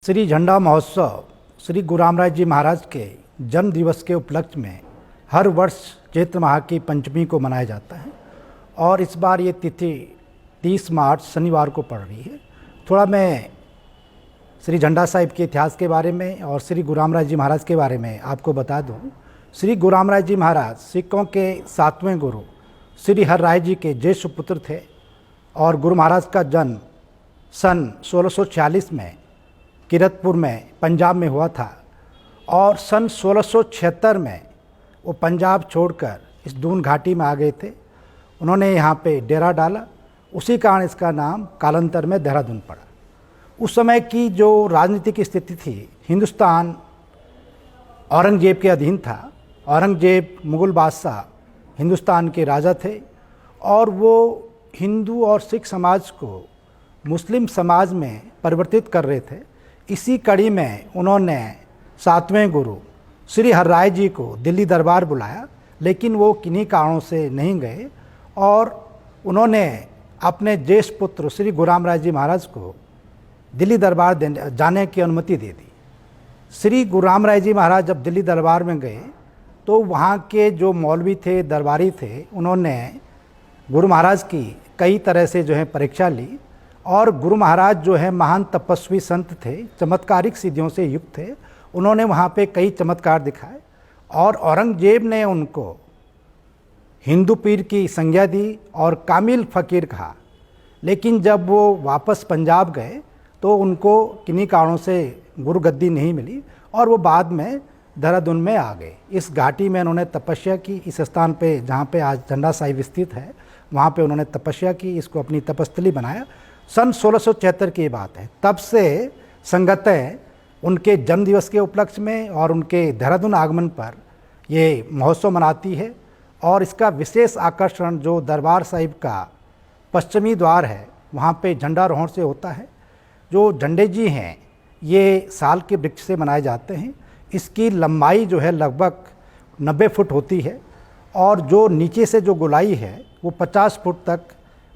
श्री झंडा महोत्सव श्री गुरु रामराज जी महाराज के जन्म दिवस के उपलक्ष्य में हर वर्ष चैत्र माह की पंचमी को मनाया जाता है और इस बार ये तिथि 30 मार्च शनिवार को पड़ रही है। थोड़ा मैं श्री झंडा साहिब के इतिहास के बारे में और श्री गुरु रामराज जी महाराज के बारे में आपको बता दूं। श्री गुरु रामराज जी महाराज सिखों के 7वें गुरु श्री हर राय जी के ज्येष्ठ पुत्र थे और गुरु महाराज का जन्म सन 1646 में किरतपुर में पंजाब में हुआ था और सन 1676 में वो पंजाब छोड़कर इस दून घाटी में आ गए थे। उन्होंने यहाँ पे डेरा डाला, उसी कारण इसका नाम कालांतर में देहरादून पड़ा। उस समय की जो राजनीतिक स्थिति थी, हिंदुस्तान औरंगजेब के अधीन था। औरंगजेब मुग़ल बादशाह हिंदुस्तान के राजा थे और वो हिंदू और सिख समाज को मुस्लिम समाज में परिवर्तित कर रहे थे। इसी कड़ी में उन्होंने 7वें गुरु श्री हर राय जी को दिल्ली दरबार बुलाया, लेकिन वो किन्हीं कारणों से नहीं गए और उन्होंने अपने ज्येष्ठ पुत्र श्री गुरु रामराज जी महाराज को दिल्ली दरबार जाने की अनुमति दे दी। श्री गुरु रामराज जी महाराज जब दिल्ली दरबार में गए तो वहाँ के जो मौलवी थे, दरबारी थे, उन्होंने गुरु महाराज की कई तरह से जो है परीक्षा ली और गुरु महाराज जो है महान तपस्वी संत थे, चमत्कारिक सिद्धियों से युक्त थे। उन्होंने वहाँ पे कई चमत्कार दिखाए और औरंगजेब ने उनको हिंदू पीर की संज्ञा दी और कामिल फ़कीर कहा। लेकिन जब वो वापस पंजाब गए तो उनको किन्हीं कारणों से गुरु गद्दी नहीं मिली और वो बाद में देहरादून में आ गए। इस घाटी में उन्होंने तपस्या की। इस स्थान पे जहाँ पे आज झंडा साहिब स्थित है, वहाँ पे उन्होंने तपस्या की, इसको अपनी तपस्थली बनाया। सन 1676 की बात है। तब से संगतें उनके जन्म दिवस के उपलक्ष्य में और उनके देहरादून आगमन पर ये महोत्सव मनाती है और इसका विशेष आकर्षण जो दरबार साहिब का पश्चिमी द्वार है, वहाँ पे झंडारोहण से होता है। जो झंडे जी हैं ये साल के वृक्ष से बनाए जाते हैं। इसकी लंबाई जो है लगभग 90 फुट होती है और जो नीचे से जो गोलाई है वो 50 फुट तक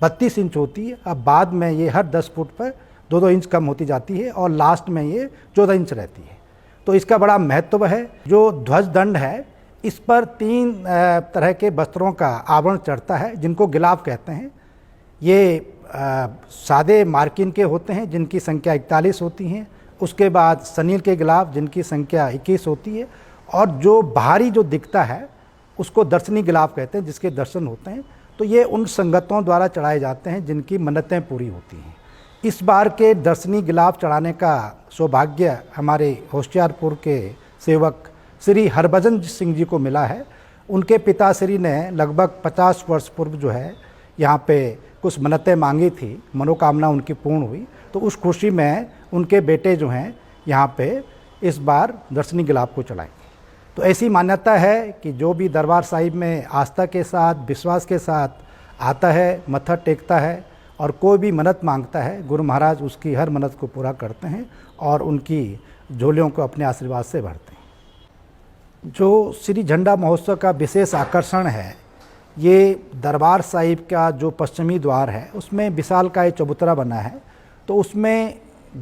32 इंच होती है। अब बाद में ये हर 10 फुट पर 2-2 इंच कम होती जाती है और लास्ट में ये 14 इंच रहती है। तो इसका बड़ा महत्व है। जो ध्वज दंड है, इस पर 3 तरह के वस्त्रों का आवरण चढ़ता है, जिनको गिलाफ कहते हैं। ये सादे मार्किन के होते हैं, जिनकी संख्या 41 होती हैं। उसके बाद सनील के गिलाफ, जिनकी संख्या 21 होती है। और जो बाहरी जो दिखता है उसको दर्शनी गिलाफ कहते हैं, जिसके दर्शन होते हैं। तो ये उन संगतों द्वारा चढ़ाए जाते हैं जिनकी मन्नतें पूरी होती हैं। इस बार के दर्शनी गिलाफ चढ़ाने का सौभाग्य हमारे होशियारपुर के सेवक श्री हरभजन सिंह जी को मिला है। उनके पिताश्री ने लगभग 50 वर्ष पूर्व जो है यहाँ पे कुछ मन्नतें मांगी थी, मनोकामना उनकी पूर्ण हुई। तो उस खुशी में उनके बेटे जो हैं यहाँ पे इस बार दर्शनी गिलाफ को चढ़ाएंगे। तो ऐसी मान्यता है कि जो भी दरबार साहिब में आस्था के साथ, विश्वास के साथ आता है, मत्था टेकता है और कोई भी मन्नत मांगता है, गुरु महाराज उसकी हर मन्नत को पूरा करते हैं और उनकी झोलियों को अपने आशीर्वाद से भरते हैं। जो श्री झंडा महोत्सव का विशेष आकर्षण है, ये दरबार साहिब का जो पश्चिमी द्वार है उसमें विशालकाय चबूतरा बना है। तो उसमें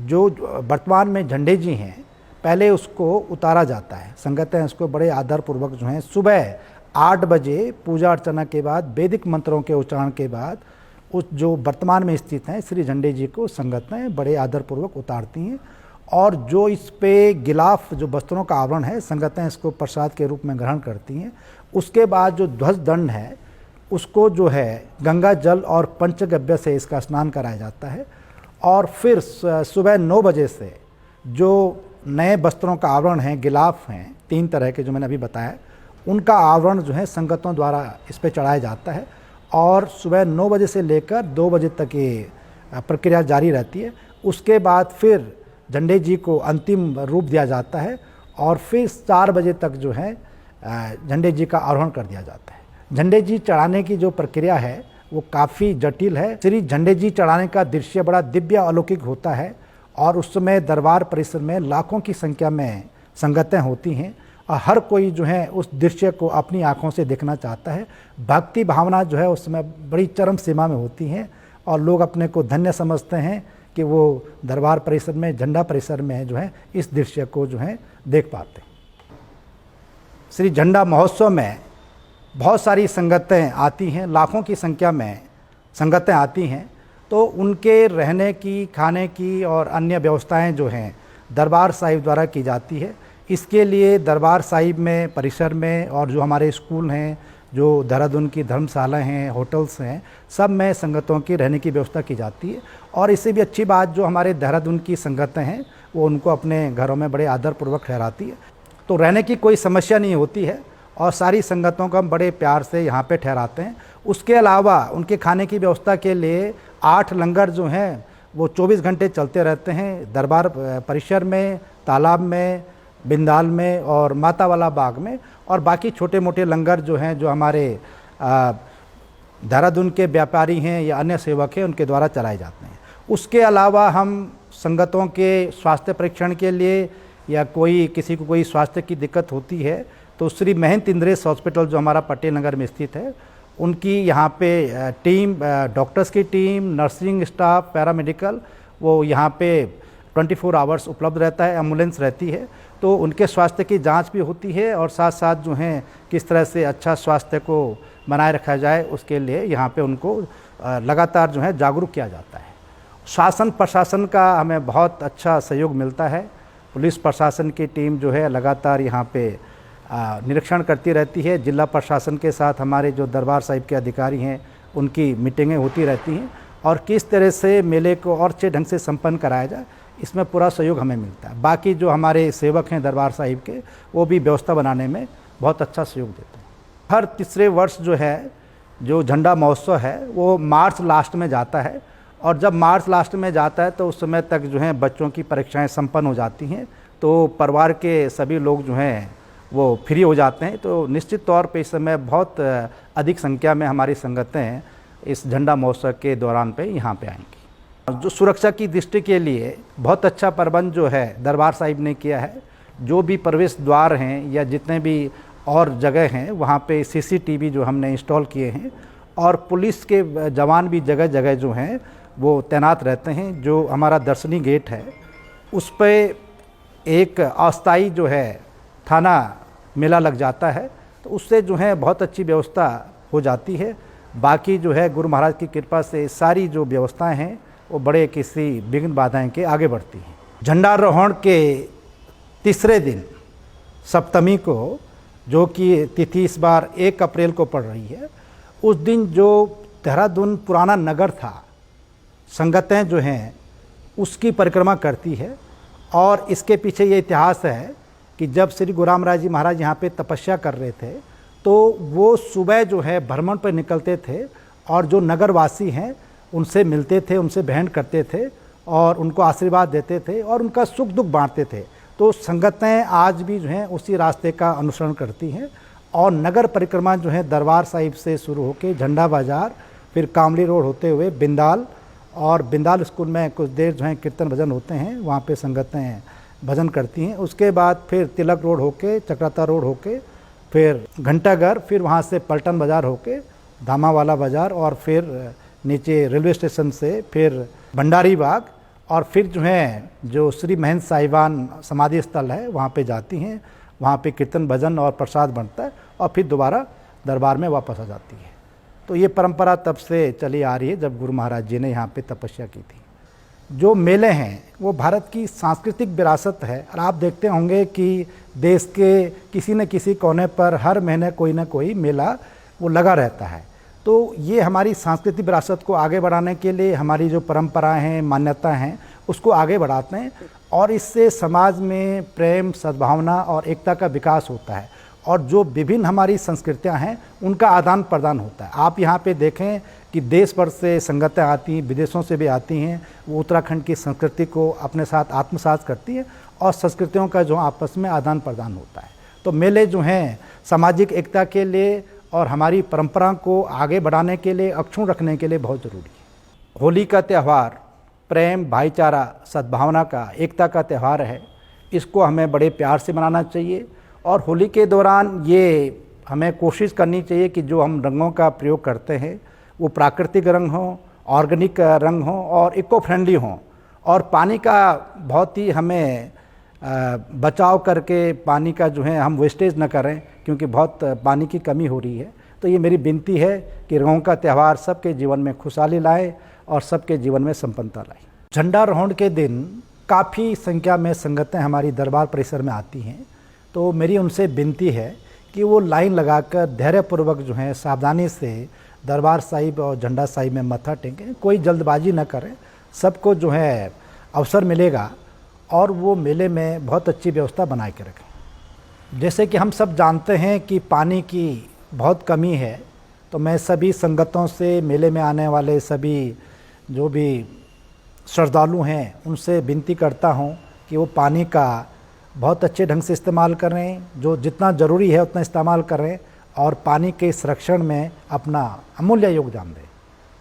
जो वर्तमान में झंडे जी हैं, पहले उसको उतारा जाता है। संगतें उसको बड़े आदरपूर्वक जो हैं सुबह 8 बजे पूजा अर्चना के बाद, वैदिक मंत्रों के उच्चारण के बाद उस जो वर्तमान में स्थित हैं श्री झंडे जी को संगतें बड़े आदरपूर्वक उतारती हैं। और जो इस पे गिलाफ जो वस्त्रों का आवरण है, संगतें इसको प्रसाद के रूप में ग्रहण करती हैं। उसके बाद जो ध्वज दंड है उसको जो है गंगा जल और पंचगव्य से इसका स्नान कराया जाता है। और फिर सुबह 9 बजे से जो नए वस्त्रों का आवरण है, गिलाफ हैं 3 तरह के जो मैंने अभी बताया, उनका आवरण जो है संगतों द्वारा इस पे चढ़ाया जाता है और सुबह 9 बजे से लेकर 2 बजे तक ये प्रक्रिया जारी रहती है। उसके बाद फिर झंडे जी को अंतिम रूप दिया जाता है और फिर 4 बजे तक जो है झंडे जी का आरोहण कर दिया जाता है। झंडे जी चढ़ाने की जो प्रक्रिया है वो काफ़ी जटिल है। श्री झंडे जी चढ़ाने का दृश्य बड़ा दिव्य अलौकिक होता है और उस समय दरबार परिसर में लाखों की संख्या में संगतें होती हैं और हर कोई जो है उस दृश्य को अपनी आँखों से देखना चाहता है। भक्ति भावना जो है उस समय बड़ी चरम सीमा में होती हैं और लोग अपने को धन्य समझते हैं कि वो दरबार परिसर में, झंडा परिसर में जो है इस दृश्य को जो है देख पाते हैं। श्री झंडा महोत्सव में बहुत सारी संगतें आती हैं, लाखों की संख्या में संगतें आती हैं, तो उनके रहने की, खाने की और अन्य व्यवस्थाएं जो हैं दरबार साहिब द्वारा की जाती है। इसके लिए दरबार साहिब में, परिसर में और जो हमारे स्कूल हैं, जो देहरादून की धर्मशाला हैं, होटल्स हैं, सब में संगतों की रहने की व्यवस्था की जाती है। और इससे भी अच्छी बात, जो हमारे देहरादून की संगतें हैं वो उनको अपने घरों में बड़े आदरपूर्वक ठहराती है, तो रहने की कोई समस्या नहीं होती है और सारी संगतों को हम बड़े प्यार से यहाँ पे ठहराते हैं। उसके अलावा उनके खाने की व्यवस्था के लिए 8 लंगर जो हैं वो 24 घंटे चलते रहते हैं दरबार परिसर में, तालाब में, बिंदाल में और माता वाला बाग में। और बाकी छोटे मोटे लंगर जो हैं, जो हमारे देहरादून के व्यापारी हैं या अन्य सेवक हैं, उनके द्वारा चलाए जाते हैं। उसके अलावा हम संगतों के स्वास्थ्य परीक्षण के लिए या किसी को कोई स्वास्थ्य की दिक्कत होती है तो श्री महंत इंद्रेश हॉस्पिटल जो हमारा पटेल नगर में स्थित है, उनकी यहाँ पे टीम, डॉक्टर्स की टीम, नर्सिंग स्टाफ, पैरामेडिकल, वो यहाँ पे 24 आवर्स उपलब्ध रहता है, एम्बुलेंस रहती है, तो उनके स्वास्थ्य की जांच भी होती है और साथ साथ जो हैं किस तरह से अच्छा स्वास्थ्य को बनाए रखा जाए उसके लिए यहाँ पे उनको लगातार जो है जागरूक किया जाता है। शासन प्रशासन का हमें बहुत अच्छा सहयोग मिलता है। पुलिस प्रशासन की टीम जो है लगातार यहाँ पे निरीक्षण करती रहती है। जिला प्रशासन के साथ हमारे जो दरबार साहिब के अधिकारी हैं उनकी मीटिंगें होती रहती हैं और किस तरह से मेले को और अच्छे ढंग से संपन्न कराया जाए, इसमें पूरा सहयोग हमें मिलता है। बाकी जो हमारे सेवक हैं दरबार साहिब के, वो भी व्यवस्था बनाने में बहुत अच्छा सहयोग देते हैं। हर तीसरे वर्ष जो है, जो झंडा महोत्सव है वो मार्च लास्ट में जाता है और जब मार्च लास्ट में जाता है तो उस समय तक जो है बच्चों की परीक्षाएं संपन्न हो जाती हैं, तो परिवार के सभी लोग जो हैं वो फ्री हो जाते हैं। तो निश्चित तौर पे इस समय बहुत अधिक संख्या में हमारी संगतें इस झंडा महोत्सव के दौरान पे यहाँ पे आएंगी। जो सुरक्षा की दृष्टि के लिए बहुत अच्छा प्रबंध जो है दरबार साहिब ने किया है। जो भी प्रवेश द्वार हैं या जितने भी और जगह हैं वहाँ पे CCTV जो हमने इंस्टॉल किए हैं और पुलिस के जवान भी जगह जगह जो हैं वो तैनात रहते हैं। जो हमारा दर्शनी गेट है उस पर एक अस्थायी जो है थाना मेला लग जाता है, तो उससे जो है बहुत अच्छी व्यवस्था हो जाती है। बाकी जो है गुरु महाराज की कृपा से सारी जो व्यवस्थाएं हैं वो बड़े किसी विघ्न बाधाएं के आगे बढ़ती हैं। झंडारोहण के तीसरे दिन सप्तमी को, जो कि तिथि इस बार 1 अप्रैल को पड़ रही है, उस दिन जो देहरादून पुराना नगर था, संगतें जो हैं उसकी परिक्रमा करती है। और इसके पीछे ये इतिहास है कि जब श्री गुरु रामराज जी महाराज यहाँ पे तपस्या कर रहे थे तो वो सुबह जो है भ्रमण पर निकलते थे और जो नगरवासी हैं उनसे मिलते थे, उनसे भेंट करते थे और उनको आशीर्वाद देते थे और उनका सुख दुख बांटते थे। तो संगतें आज भी जो हैं उसी रास्ते का अनुसरण करती हैं और नगर परिक्रमा जो है दरबार साहिब से शुरू होकर झंडा बाज़ार, फिर कामली रोड होते हुए बिंदाल, और बिंदाल स्कूल में कुछ देर जो है कीर्तन भजन होते हैं, वहाँ पे संगतें भजन करती हैं। उसके बाद फिर तिलक रोड होके, चक्राता रोड होके, फिर घंटाघर, फिर वहाँ से पलटन बाज़ार होके धामावाला बाज़ार और फिर नीचे रेलवे स्टेशन से फिर भंडारी बाग और फिर जो है जो श्री महंत साहिबान समाधि स्थल है वहाँ पे जाती हैं। वहाँ पे कीर्तन भजन और प्रसाद बनता है और फिर दोबारा दरबार में वापस आ जाती है। तो ये परंपरा तब से चली आ रही है जब गुरु महाराज जी ने यहाँ पे तपस्या की थी। जो मेले हैं वो भारत की सांस्कृतिक विरासत है और आप देखते होंगे कि देश के किसी न किसी कोने पर हर महीने कोई ना कोई मेला वो लगा रहता है। तो ये हमारी सांस्कृतिक विरासत को आगे बढ़ाने के लिए हमारी जो परंपराएं हैं, मान्यता हैं, उसको आगे बढ़ाते हैं और इससे समाज में प्रेम, सद्भावना और एकता का विकास होता है और जो विभिन्न हमारी संस्कृतियां हैं उनका आदान प्रदान होता है। आप यहाँ पे देखें कि देश भर से संगतें आती हैं, विदेशों से भी आती हैं, वो उत्तराखंड की संस्कृति को अपने साथ आत्मसात करती हैं और संस्कृतियों का जो आपस में आदान प्रदान होता है। तो मेले जो हैं सामाजिक एकता के लिए और हमारी परंपरा को आगे बढ़ाने के लिए, अक्षुण्ण रखने के लिए बहुत ज़रूरी है। होली का त्यौहार प्रेम, भाईचारा, सद्भावना का, एकता का त्यौहार है। इसको हमें बड़े प्यार से मनाना चाहिए और होली के दौरान ये हमें कोशिश करनी चाहिए कि जो हम रंगों का प्रयोग करते हैं वो प्राकृतिक रंग हों, ऑर्गेनिक रंग हों और इको फ्रेंडली हों और पानी का बहुत ही हमें बचाव करके पानी का जो है हम वेस्टेज न करें, क्योंकि बहुत पानी की कमी हो रही है। तो ये मेरी विनती है कि रंगों का त्यौहार सबके जीवन में खुशहाली लाए और सबके जीवन में संपन्नता लाए। झंडारोहण के दिन काफ़ी संख्या में संगतें हमारी दरबार परिसर में आती हैं, तो मेरी उनसे विनती है कि वो लाइन लगाकर धैर्यपूर्वक जो है सावधानी से दरबार साहिब और झंडा साहिब में मत्था टेकें, कोई जल्दबाजी न करें। सबको जो है अवसर मिलेगा और वो मेले में बहुत अच्छी व्यवस्था बना के रखें। जैसे कि हम सब जानते हैं कि पानी की बहुत कमी है, तो मैं सभी संगतों से, मेले में आने वाले सभी जो भी श्रद्धालु हैं उनसे विनती करता हूँ कि वो पानी का बहुत अच्छे ढंग से इस्तेमाल करें, जो जितना ज़रूरी है उतना इस्तेमाल करें और पानी के संरक्षण में अपना अमूल्य योगदान दें।